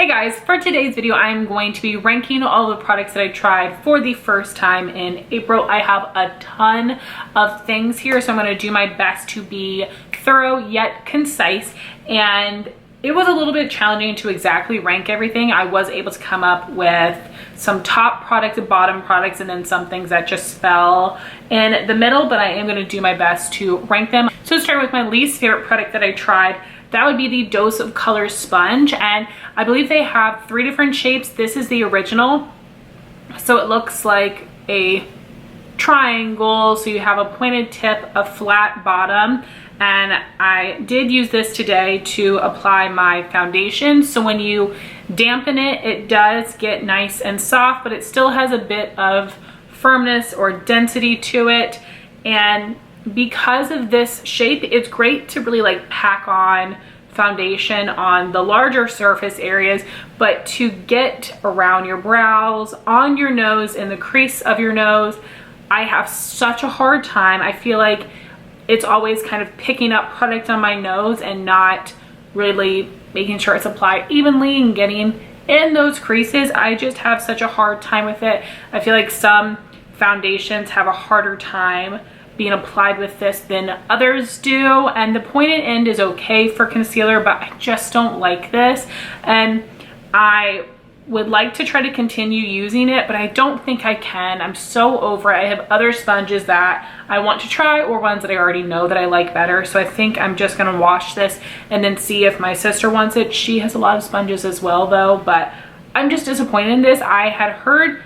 Hey guys, for today's video I'm going to be ranking all the products that I tried for the first time in April. I have a ton of things here, so I'm going to do my best to be thorough yet concise, and it was a little bit challenging to exactly rank everything. I was able to come up with some top products and bottom products and then some things that just fell in the middle, but I am going to do my best to rank them. So starting with my least favorite product that I tried, that would be the Dose of Color sponge, and I believe they have 3 different shapes. This is the original, so it looks like a triangle, so you have a pointed tip, a flat bottom, and I did use this today to apply my foundation. So when you dampen it, it does get nice and soft, but it still has a bit of firmness or density to it, and because of this shape, it's great to really like pack on foundation on the larger surface areas, but to get around your brows, on your nose, in the crease of your nose, I have such a hard time. I feel like it's always kind of picking up product on my nose and not really making sure it's applied evenly and getting in those creases. I just have such a hard time with it. I feel like some foundations have a harder time being applied with this than others do, and the pointed end is okay for concealer, but I just don't like this, and I would like to try to continue using it, but I don't think I can. I'm so over it. I have other sponges that I want to try, or ones that I already know that I like better, so I think I'm just gonna wash this and then see if my sister wants it. She has a lot of sponges as well though, but I'm just disappointed in this. I had heard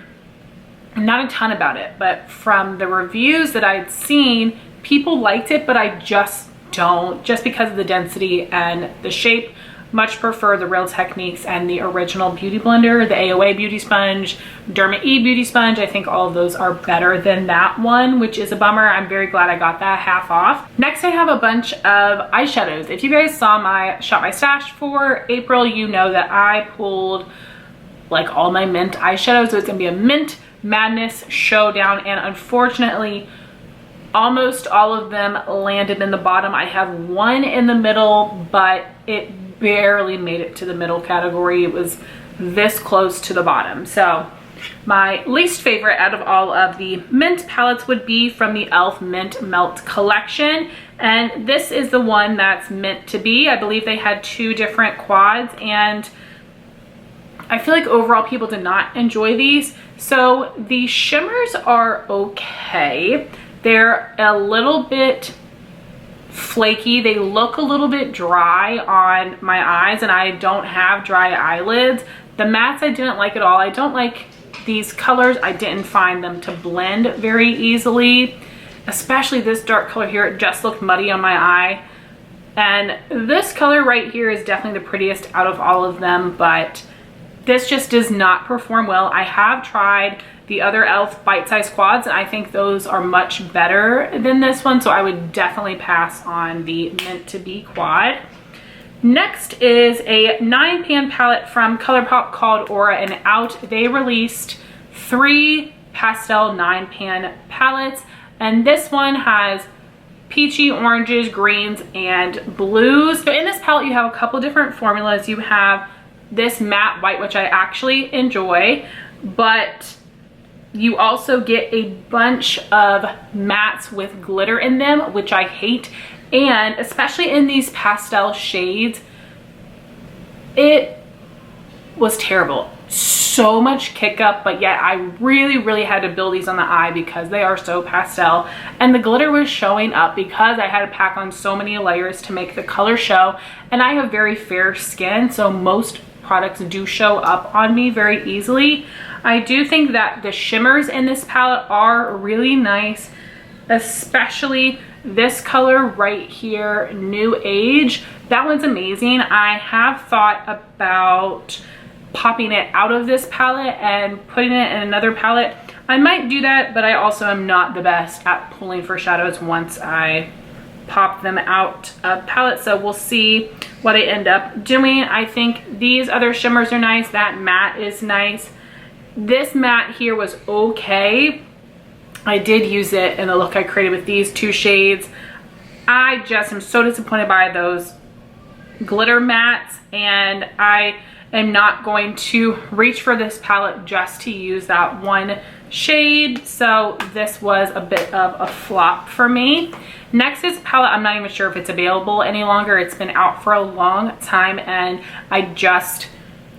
not a ton about it, but from the reviews that I'd seen, people liked it, but I just don't, just because of the density and the shape. Much prefer the Real Techniques and the original beauty blender, the AOA beauty sponge, Derma E beauty sponge. I think all of those are better than that one, which is a bummer. I'm very glad I got that half off. Next, I have a bunch of eyeshadows. If you guys saw my Shop My Stash for April, you know that I pulled like all my mint eyeshadows, so it's gonna be a mint madness showdown, and unfortunately almost all of them landed in the bottom. I have one in the middle, but it barely made it to the middle category. It was this close to the bottom. So my least favorite out of all of the mint palettes would be from the e.l.f. Mint Melt collection, and this is the one that's meant to be. I believe they had 2 different quads, and I feel like overall people did not enjoy these. So the shimmers are okay. They're a little bit flaky. They look a little bit dry on my eyes, and I don't have dry eyelids. The mattes I didn't like at all. I don't like these colors. I didn't find them to blend very easily, especially this dark color here. It just looked muddy on my eye. And this color right here is definitely the prettiest out of all of them, but this just does not perform well. I have tried the other e.l.f. bite-sized quads, and I think those are much better than this one, so I would definitely pass on the Meant to Be quad. Next is a 9-pan palette from ColourPop called Aura and Out. They released 3 pastel 9-pan palettes, and this one has peachy, oranges, greens, and blues. So in this palette you have a couple different formulas. You have this matte white, which I actually enjoy, but you also get a bunch of mattes with glitter in them, which I hate, and especially in these pastel shades, it was terrible. So much kick up, but yet I really had to build these on the eye because they are so pastel, and the glitter was showing up because I had to pack on so many layers to make the color show, and I have very fair skin, so most products do show up on me very easily. I do think that the shimmers in this palette are really nice, especially this color right here, New Age. That one's amazing. I have thought about popping it out of this palette and putting it in another palette. I might do that, but I also am not the best at pulling for shadows once I pop them out of palette, so we'll see what I end up doing. I think these other shimmers are nice. That matte is nice. This matte here was okay. I did use it in the look I created with these 2 shades. I just am so disappointed by those glitter mattes, and I am not going to reach for this palette just to use that one shade. So this was a bit of a flop for me. Next is a palette. I'm not even sure if it's available any longer. It's been out for a long time and I just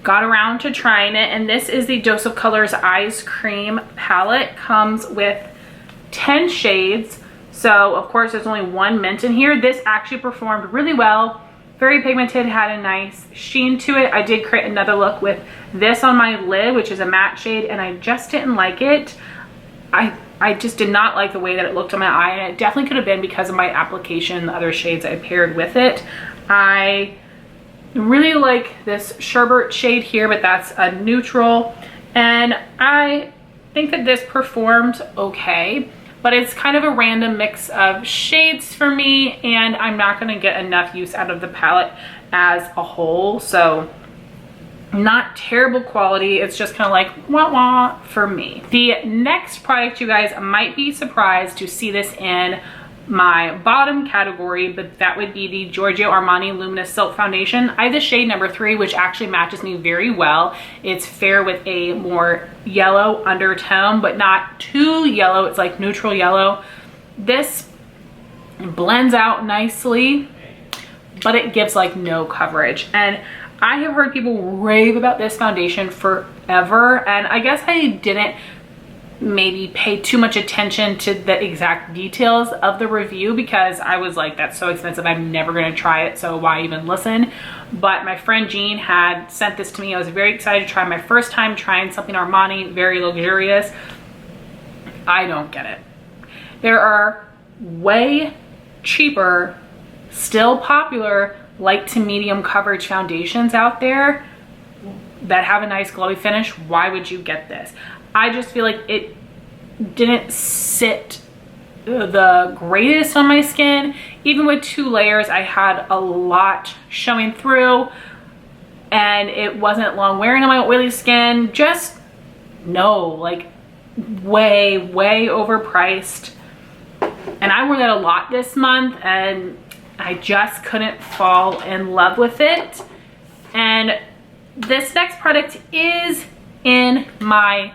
got around to trying it. And this is the Dose of Colors Ice Cream palette. Comes with 10 shades. So of course there's only one mint in here. This actually performed really well. Very pigmented, had a nice sheen to it. I did create another look with this on my lid, which is a matte shade, and I just didn't like it. I just did not like the way that it looked on my eye, and it definitely could have been because of my application, the other shades I paired with it. I really like this sherbet shade here, but that's a neutral, and I think that this performed okay. But it's kind of a random mix of shades for me, and I'm not gonna get enough use out of the palette as a whole. So not terrible quality. It's just kind of like wah wah for me. The next product, you guys might be surprised to see this in my bottom category, but that would be the Giorgio Armani Luminous Silk Foundation. I have the shade number 3, which actually matches me very well. It's fair with a more yellow undertone, but not too yellow. It's like neutral yellow. This blends out nicely, but it gives like no coverage. And I have heard people rave about this foundation forever, and I guess I didn't maybe pay too much attention to the exact details of the review because I was like, that's so expensive, I'm never gonna try it, so why even listen? But my friend Jean had sent this to me. I was very excited to try, my first time trying something Armani, very luxurious. I don't get it. There are way cheaper, still popular light to medium coverage foundations out there that have a nice glowy finish. Why would you get this? I just feel like it didn't sit the greatest on my skin. Even with 2 layers, I had a lot showing through and it wasn't long wearing on my oily skin. Just no, like way overpriced. And I wore that a lot this month and I just couldn't fall in love with it. And this next product is in my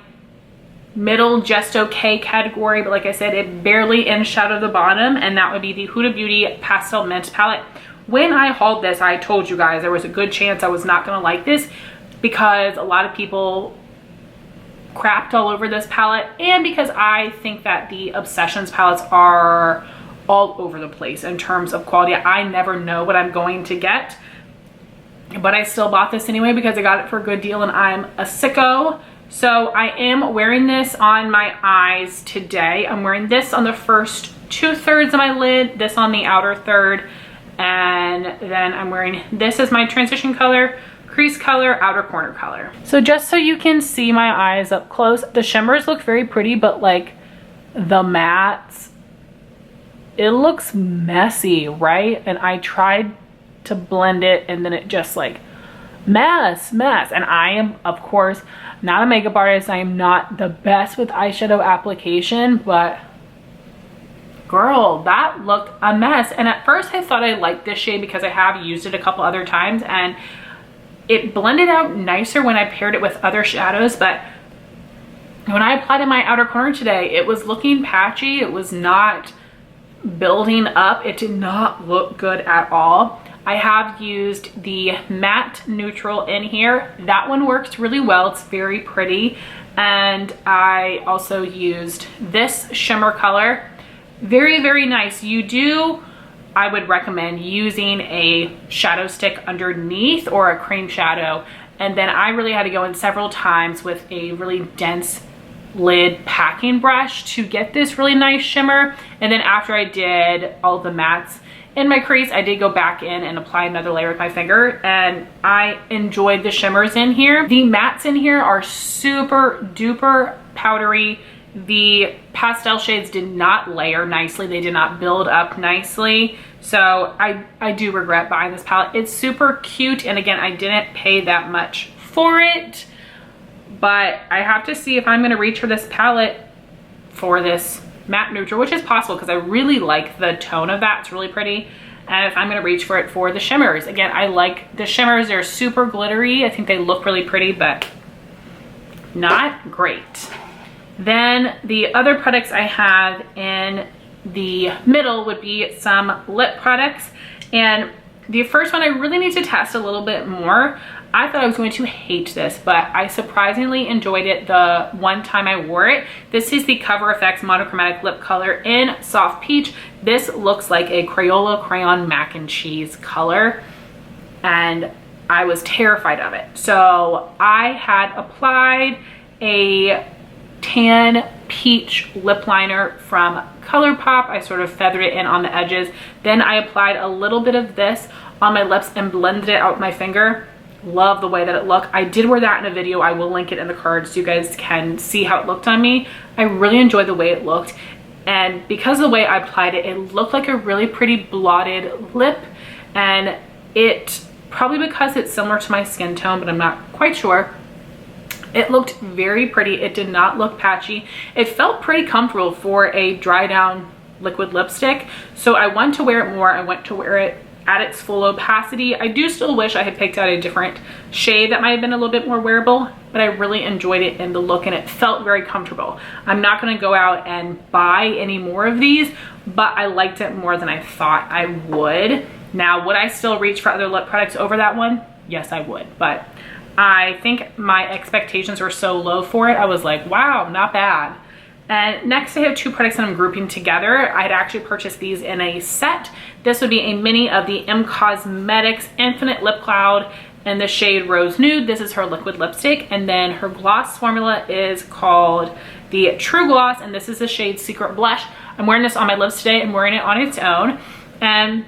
middle just okay category, but like I said, it barely shadowed the bottom, and that would be the Huda Beauty Pastel Mint palette. When I hauled this, I told you guys there was a good chance I was not gonna like this because a lot of people crapped all over this palette, and because I think that the Obsessions palettes are all over the place in terms of quality. I never know what I'm going to get, but I still bought this anyway because I got it for a good deal and I'm a sicko. So I am wearing this on my eyes today. I'm wearing this on the first 2/3 of my lid, this on the outer third, and then I'm wearing this as my transition color, crease color, outer corner color. So just so you can see my eyes up close, the shimmers look very pretty, but like the mattes, it looks messy, right? And I tried to blend it and then it just like mess. And I am, of course, not a makeup artist. I am not the best with eyeshadow application, but girl, that looked a mess. And at first I thought I liked this shade because I have used it a couple other times and it blended out nicer when I paired it with other shadows, but when I applied in my outer corner today, it was looking patchy. It was not building up. It did not look good at all. I have used the matte neutral in here. That one works really well. It's very pretty. And I also used this shimmer color. Very nice. I would recommend using a shadow stick underneath or a cream shadow. And then I really had to go in several times with a really dense lid packing brush to get this really nice shimmer. And then after I did all the mattes in my crease, I did go back in and apply another layer with my finger, and I enjoyed the shimmers in here. The mattes in here are super duper powdery. The pastel shades did not layer nicely. They did not build up nicely. So I do regret buying this palette. It's super cute, and again, I didn't pay that much for it, but I have to see if I'm gonna reach for this palette for this matte neutral, which is possible because I really like the tone of that. It's really pretty. And if I'm gonna reach for it for the shimmers, again, I like the shimmers. They're super glittery. I think they look really pretty, but not great. Then the other products I have in the middle would be some lip products. And the first one I really need to test a little bit more. I thought I was going to hate this, but I surprisingly enjoyed it the one time I wore it. This is the CoverFx Monochromatic Lip Color in Soft Peach. This looks like a Crayola Crayon Mac and Cheese color, and I was terrified of it. So I had applied a tan peach lip liner from ColourPop. I sort of feathered it in on the edges. Then I applied a little bit of this on my lips and blended it out with my finger. Love the way that it looked. I did wear that in a video. I will link it in the card so you guys can see how it looked on me. I really enjoyed the way it looked. And because of the way I applied it, it looked like a really pretty blotted lip. And it, probably because it's similar to my skin tone, but I'm not quite sure, it looked very pretty. It did not look patchy. It felt pretty comfortable for a dry down liquid lipstick. So I want to wear it more. I want to wear it at its full opacity. I do still wish I had picked out a different shade that might have been a little bit more wearable, but I really enjoyed it in the look and it felt very comfortable. I'm not gonna go out and buy any more of these, but I liked it more than I thought I would. Now, would I still reach for other lip products over that one? Yes, I would, but I think my expectations were so low for it. I was like, wow, not bad. And next I have two products that I'm grouping together. I had actually purchased these in a set. This would be a mini of the Cosmetics Infinite Lip Cloud in the shade Rose Nude. This is her liquid lipstick. And then her gloss formula is called the True Gloss, and this is the shade Secret Blush. I'm wearing this on my lips today. I'm wearing it on its own. And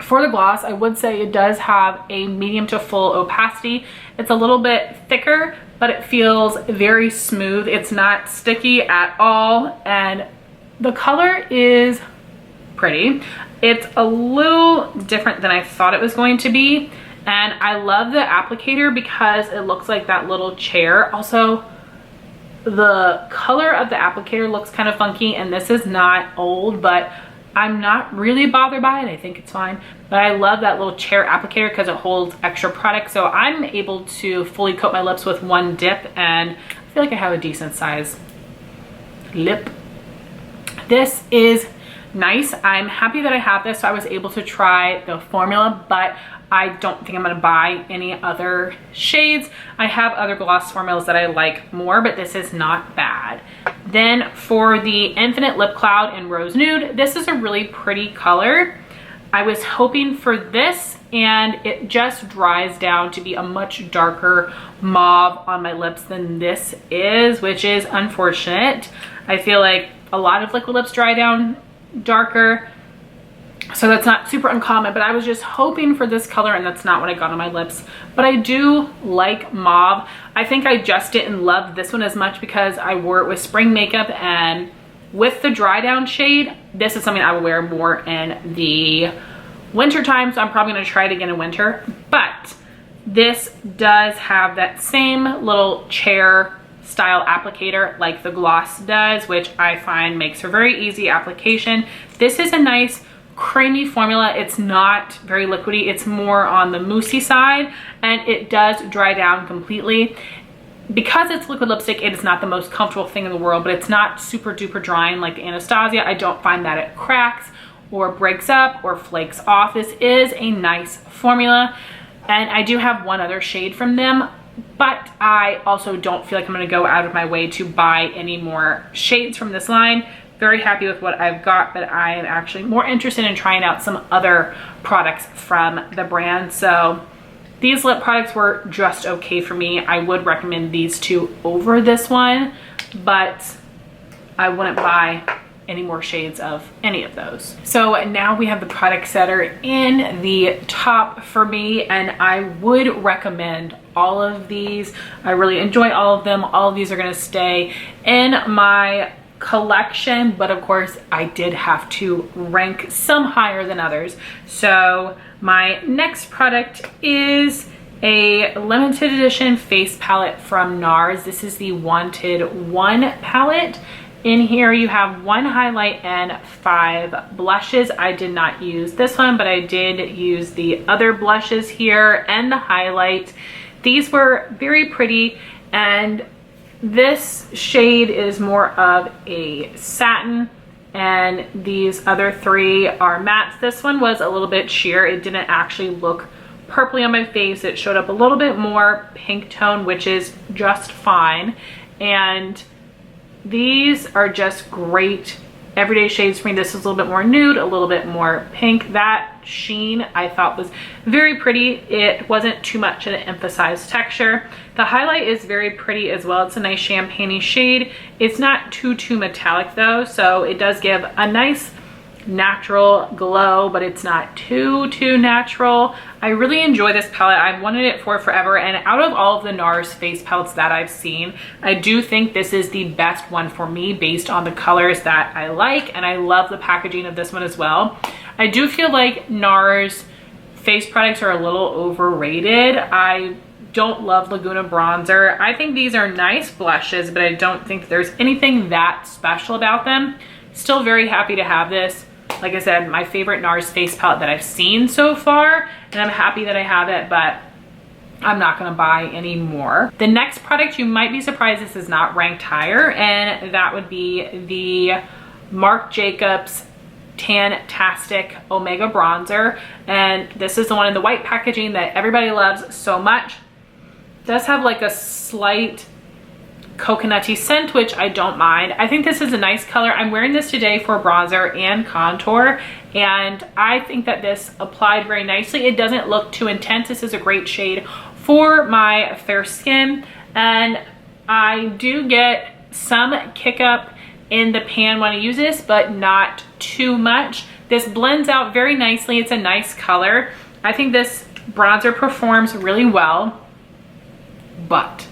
for the gloss, I would say it does have a medium to full opacity. It's a little bit thicker, but it feels very smooth. It's not sticky at all, and the color is pretty. It's a little different than I thought it was going to be, and I love the applicator because it looks like that little chair. Also, the color of the applicator looks kind of funky, and this is not old, but I'm not really bothered by it. I think it's fine, but I love that little chair applicator because it holds extra product. So I'm able to fully coat my lips with one dip, and I feel like I have a decent size lip. This is nice. I'm happy that I have this. So I was able to try the formula, but I don't think I'm gonna buy any other shades. I have other gloss formulas that I like more, but this is not bad. Then for the Infinite Lip Cloud in Rose Nude, this is a really pretty color. I was hoping for this, and it just dries down to be a much darker mauve on my lips than this is, which is unfortunate. I feel like a lot of liquid lips dry down darker, so that's not super uncommon, but I was just hoping for this color, and that's not what I got on my lips. But I do like mauve. I think I just didn't love this one as much because I wore it with spring makeup, and with the dry down shade, this is something I will wear more in the winter time, so I'm probably gonna try it again in winter. But this does have that same little chair style applicator like the gloss does, which I find makes for very easy application. This is a nice creamy formula. It's not very liquidy. It's more on the moussey side, and it does dry down completely. Because it's liquid lipstick, it is not the most comfortable thing in the world, but it's not super duper drying like the Anastasia. I don't find that it cracks or breaks up or flakes off. This is a nice formula, and I do have one other shade from them, but I also don't feel like I'm going to go out of my way to buy any more shades from this line. Very happy with what I've got, but I am actually more interested in trying out some other products from the brand. So these lip products were just okay for me. I would recommend these two over this one, but I wouldn't buy any more shades of any of those. So now we have the products that are in the top for me, and I would recommend all of these. I really enjoy all of them. All of these are going to stay in my collection, but of course I did have to rank some higher than others. So my next product is a limited edition face palette from NARS. This is the Wanted 1 palette, In here you have 1 highlight and 5 blushes. I did not use this one, but I did use the other blushes here and the highlight. These were very pretty, and this shade is more of a satin, and these other 3 are mattes. This one was a little bit sheer. It didn't actually look purpley on my face. It showed up a little bit more pink tone, which is just fine. And these are just great everyday shades for me. This is a little bit more nude, a little bit more pink. That sheen I thought was very pretty. It wasn't too much of an emphasized texture. The highlight is very pretty as well. It's a nice champagne-y shade. It's not too metallic though, so it does give a nice natural glow, but it's not too natural. I really enjoy this palette. I've wanted it for forever, and out of all of the NARS face palettes that I've seen, I do think this is the best one for me based on the colors that I like, and I love the packaging of this one as well. I do feel like NARS face products are a little overrated. I don't love Laguna bronzer. I think these are nice blushes, but I don't think there's anything that special about them. Still very happy to have this. Like I said, my favorite NARS face palette that I've seen so far, and I'm happy that I have it, but I'm not gonna buy any more. The next product, you might be surprised this is not ranked higher, and that would be the Marc Jacobs Tantastic Omega Bronzer. And this is the one in the white packaging that everybody loves so much. It does have like a slight coconutty scent, which I don't mind. I think this is a nice color. I'm wearing this today for bronzer and contour, and I think that this applied very nicely. It doesn't look too intense. This is a great shade for my fair skin, and I do get some kick up in the pan when I use this, but not too much. This blends out very nicely. It's a nice color. I think this bronzer performs really well, but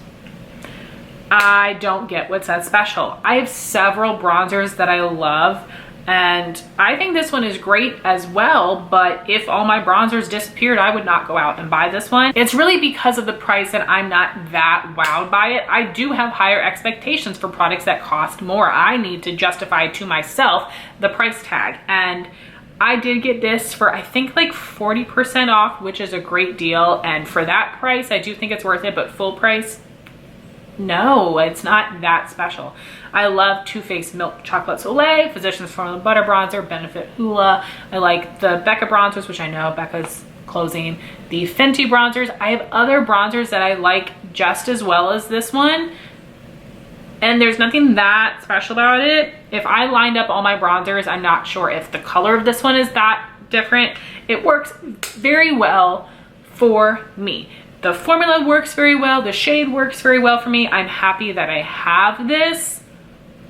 I don't get what's that special. I have several bronzers that I love, and I think this one is great as well, but if all my bronzers disappeared, I would not go out and buy this one. It's really because of the price that I'm not that wowed by it. I do have higher expectations for products that cost more. I need to justify to myself the price tag, and I did get this for I think like 40% off, which is a great deal, and for that price I do think it's worth it, but full price, no, it's not that special. I love Too Faced Milk Chocolate Soleil, Physicians Formula Butter Bronzer, Benefit Hoola. I like the Becca bronzers, which I know Becca's closing. The Fenty bronzers. I have other bronzers that I like just as well as this one, and there's nothing that special about it. If I lined up all my bronzers, I'm not sure if the color of this one is that different. It works very well for me. The formula works very well. The shade works very well for me. I'm happy that I have this,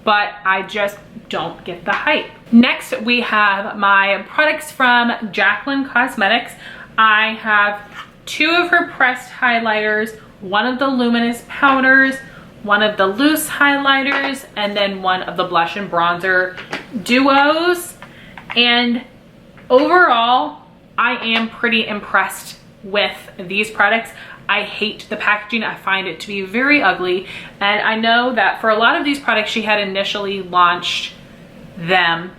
but I just don't get the hype. Next, we have my products from Jaclyn Cosmetics. I have 2 of her pressed highlighters, 1 of the luminous powders, 1 of the loose highlighters, and then 1 of the blush and bronzer duos. And overall, I am pretty impressed with these products. I hate the packaging. I find it to be very ugly, and I know that for a lot of these products she had initially launched them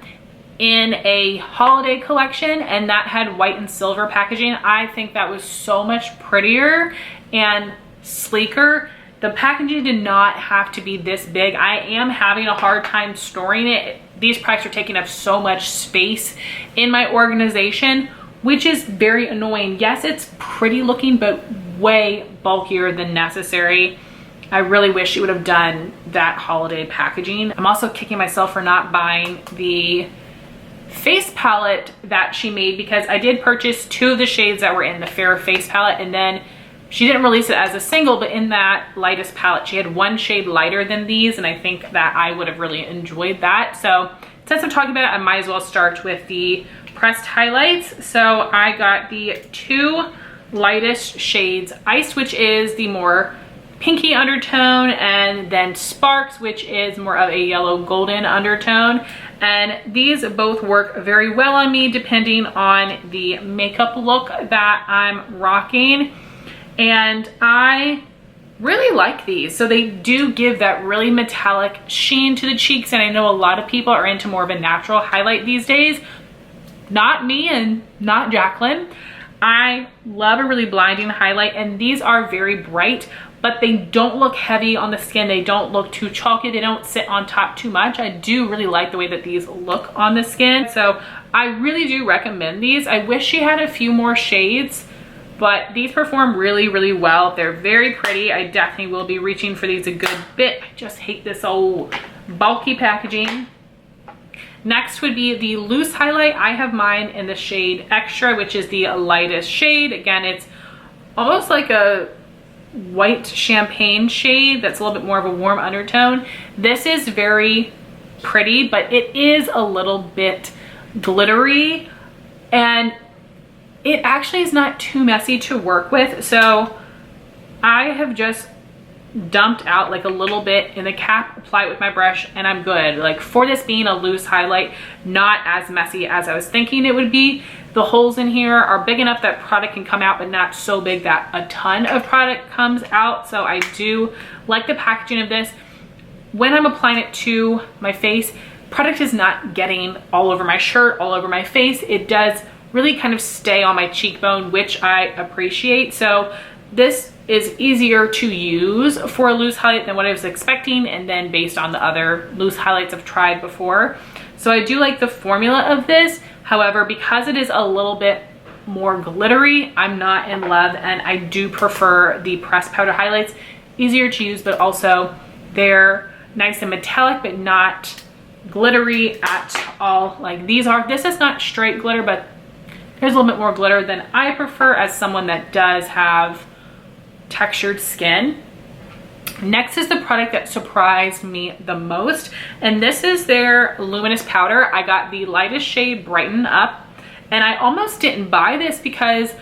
in a holiday collection, and that had white and silver packaging. I think that was so much prettier and sleeker. The packaging did not have to be this big. I am having a hard time storing it. These products are taking up so much space in my organization, which is very annoying. Yes, it's pretty looking, but way bulkier than necessary. I really wish you would have done that holiday packaging. I'm also kicking myself for not buying the face palette that she made, because I did purchase 2 of the shades that were in the fair face palette, and then she didn't release it as a single, but in that lightest palette, she had 1 shade lighter than these, and I think that I would have really enjoyed that. So since I'm talking about it, I might as well start with the pressed highlights. So I got the 2 lightest shades, Ice, which is the more pinky undertone, and then Sparks, which is more of a yellow golden undertone. And these both work very well on me depending on the makeup look that I'm rocking. And I really like these. So they do give that really metallic sheen to the cheeks, and I know a lot of people are into more of a natural highlight these days. Not me and not Jaclyn. I love a really blinding highlight, and these are very bright, but they don't look heavy on the skin. They don't look too chalky. They don't sit on top too much. I do really like the way that these look on the skin. So I really do recommend these. I wish she had a few more shades, but these perform really, really well. They're very pretty. I definitely will be reaching for these a good bit. I just hate this old bulky packaging. Next would be the loose highlight. I have mine in the shade Extra, which is the lightest shade. Again, it's almost like a white champagne shade that's a little bit more of a warm undertone. This is very pretty, but it is a little bit glittery, and it actually is not too messy to work with. So I have just dumped out like a little bit in the cap, apply it with my brush, and I'm good. Like, for this being a loose highlight, not as messy as I was thinking it would be. The holes in here are big enough that product can come out, but not so big that a ton of product comes out. So I do like the packaging of this. When I'm applying it to my face, product is not getting all over my shirt, all over my face. It does really kind of stay on my cheekbone, which I appreciate. So this is easier to use for a loose highlight than what I was expecting, and then based on the other loose highlights I've tried before. So I do like the formula of this. However, because it is a little bit more glittery, I'm not in love, and I do prefer the pressed powder highlights. Easier to use, but also they're nice and metallic, but not glittery at all like these are. This is not straight glitter, but there's a little bit more glitter than I prefer as someone that does have textured skin. Next is the product that surprised me the most, and this is their Luminous Powder. I got the lightest shade, Brighten Up, and I almost didn't buy this because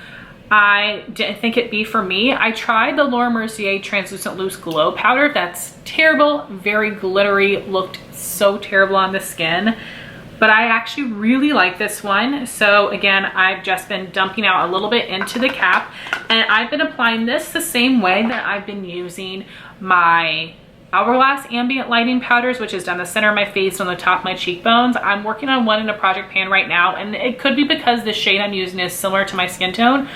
I didn't think it'd be for me. I tried the Laura Mercier Translucent Loose Glow Powder. That's terrible, very glittery, looked so terrible on the skin. But I actually really like this one. So again, I've just been dumping out a little bit into the cap, and I've been applying this the same way that I've been using my Hourglass Ambient Lighting Powders, which is down the center of my face, on the top of my cheekbones. I'm working on one in a project pan right now, and it could be because the shade I'm using is similar to my skin tone.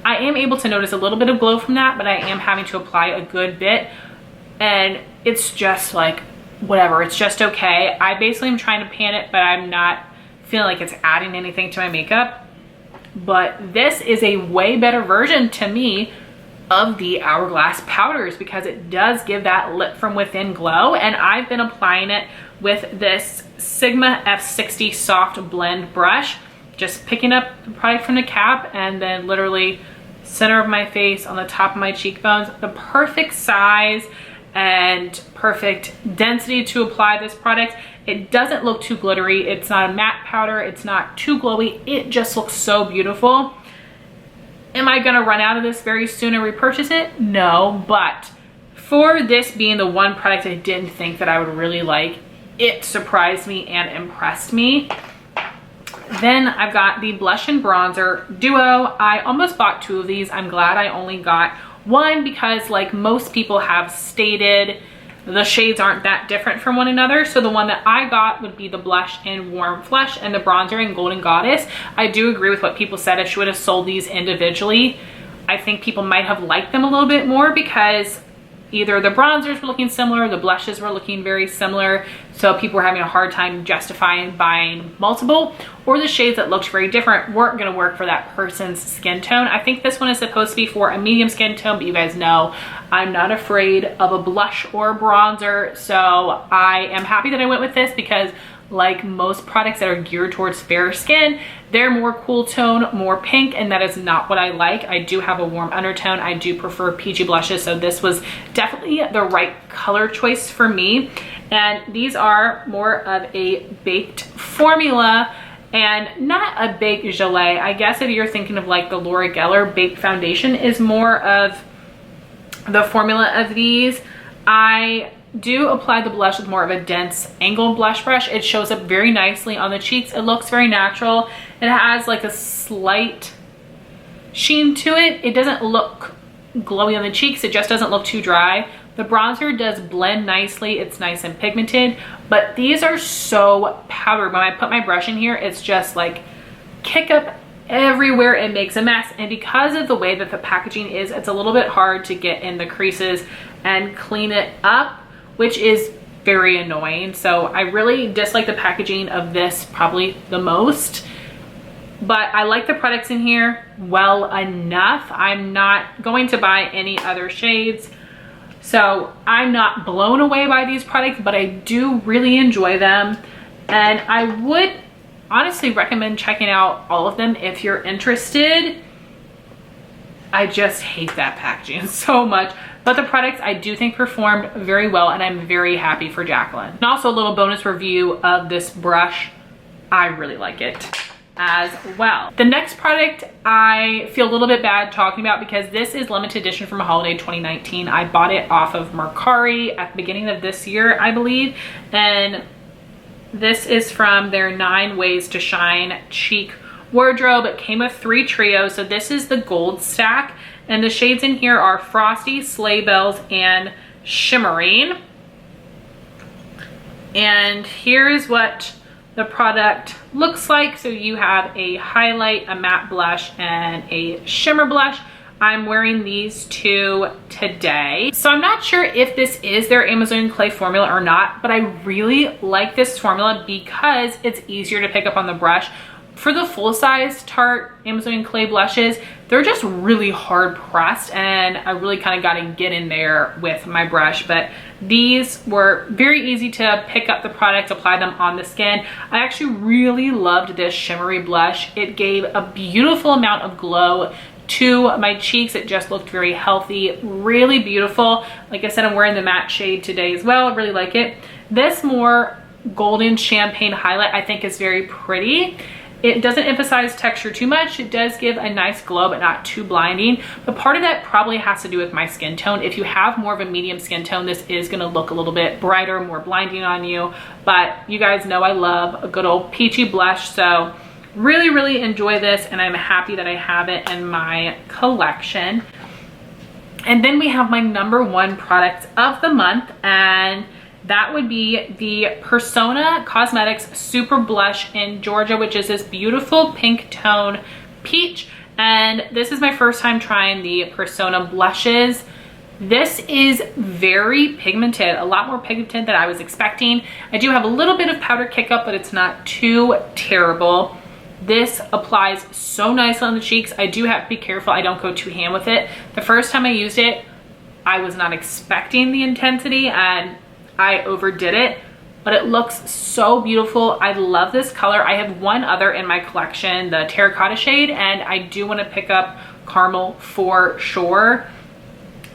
I am able to notice a little bit of glow from that, but I am having to apply a good bit, and it's just like, whatever, it's just okay. I basically am trying to pan it, but I'm not feeling like it's adding anything to my makeup. But this is a way better version to me of the Hourglass powders, because it does give that lit from within glow. And I've been applying it with this Sigma F60 soft blend brush, just picking up the product from the cap and then literally center of my face, on the top of my cheekbones. The perfect size and perfect density to apply this product. It doesn't look too glittery. It's not a matte powder. It's not too glowy. It just looks so beautiful. Am I gonna run out of this very soon and repurchase it? No, but for this being the one product I didn't think that I would really like, it surprised me and impressed me. Then I've got the blush and bronzer duo. I almost bought two of these. I'm glad I only got one, because like most people have stated, the shades aren't that different from one another. So the one that I got would be the blush in Warm Flesh and the bronzer in Golden Goddess. I do agree with what people said. If she would have sold these individually, I think people might have liked them a little bit more, because either the bronzers were looking similar, the blushes were looking very similar, so people were having a hard time justifying buying multiple, or the shades that looked very different weren't going to work for that person's skin tone. I think this one is supposed to be for a medium skin tone, but you guys know I'm not afraid of a blush or bronzer, so I am happy that I went with this, because like most products that are geared towards fair skin, they're more cool tone, more pink, and that is not what I like. I do have a warm undertone. I do prefer peachy blushes, so this was definitely the right color choice for me. And these are more of a baked formula and not a baked gelée. I guess if you're thinking of like the Laura Geller baked foundation is more of the formula of these. I do apply the blush with more of a dense angled blush brush. It shows up very nicely on the cheeks. It looks very natural. It has like a slight sheen to it. It doesn't look glowy on the cheeks. It just doesn't look too dry. The bronzer does blend nicely. It's nice and pigmented, but these are so powdered. When I put my brush in here, it's just like kick up everywhere. It makes a mess. And because of the way that the packaging is, it's a little bit hard to get in the creases and clean it up, which is very annoying. So I really dislike the packaging of this probably the most. But I like the products in here well enough. I'm not going to buy any other shades. So I'm not blown away by these products, but I do really enjoy them. And I would honestly recommend checking out all of them if you're interested. I just hate that packaging so much. But the products I do think performed very well, and I'm very happy for Jaclyn. And also a little bonus review of this brush. I really like it as well. The next product I feel a little bit bad talking about because this is limited edition from holiday 2019. I bought it off of Mercari at the beginning of this year, I believe. And this is from their 9 Ways to Shine cheek wardrobe. It came with 3 trios. So this is the gold stack. And the shades in here are Frosty, Sleigh Bells, and Shimmering. And here's what the product looks like. So you have a highlight, a matte blush, and a shimmer blush. I'm wearing these 2 today. So I'm not sure if this is their Amazon clay formula or not, but I really like this formula because it's easier to pick up on the brush. For the full-size Tarte Amazon clay blushes, they're just really hard pressed, and I really kind of got to get in there with my brush. But these were very easy to pick up the product, apply them on the skin. I actually really loved this shimmery blush. It gave a beautiful amount of glow to my cheeks. It just looked very healthy, really beautiful. Like I said, I'm wearing the matte shade today as well. I really like it. This more golden champagne highlight I think is very pretty. It doesn't emphasize texture too much. It does give a nice glow, but not too blinding. But part of that probably has to do with my skin tone. If you have more of a medium skin tone, this is gonna look a little bit brighter, more blinding on you. But you guys know I love a good old peachy blush. So really, really enjoy this, and I'm happy that I have it in my collection. And then we have my #1 product of the month, and that would be the Persona Cosmetics Super Blush in Giorgio, which is this beautiful pink tone peach. And this is my first time trying the Persona blushes. This is very pigmented, a lot more pigmented than I was expecting. I do have a little bit of powder kick up, but it's not too terrible. This applies so nice on the cheeks. I do have to be careful I don't go too ham with it. The first time I used it, I was not expecting the intensity, and I overdid it, but it looks so beautiful. I love this color. I have one other in my collection, the terracotta shade, and I do want to pick up caramel for sure.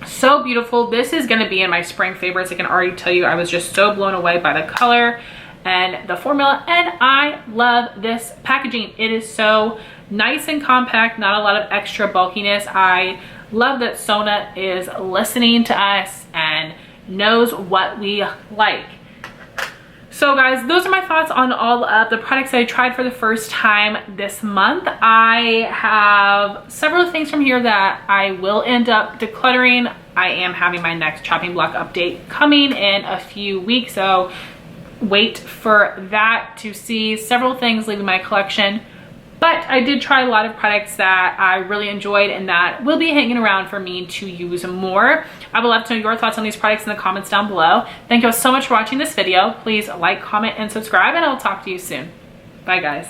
So beautiful. This is going to be in my spring favorites. I can already tell you I was just so blown away by the color and the formula, and I love this packaging. It is so nice and compact, not a lot of extra bulkiness. I love that Sona is listening to us and knows what we like. So guys, those are my thoughts on all of the products that I tried for the first time this month. I have several things from here that I will end up decluttering. I am having my next chopping block update coming in a few weeks, so wait for that to see several things leaving my collection. But I did try a lot of products that I really enjoyed and that will be hanging around for me to use more. I would love to know your thoughts on these products in the comments down below. Thank you all so much for watching this video. Please like, comment, and subscribe, and I'll talk to you soon. Bye guys.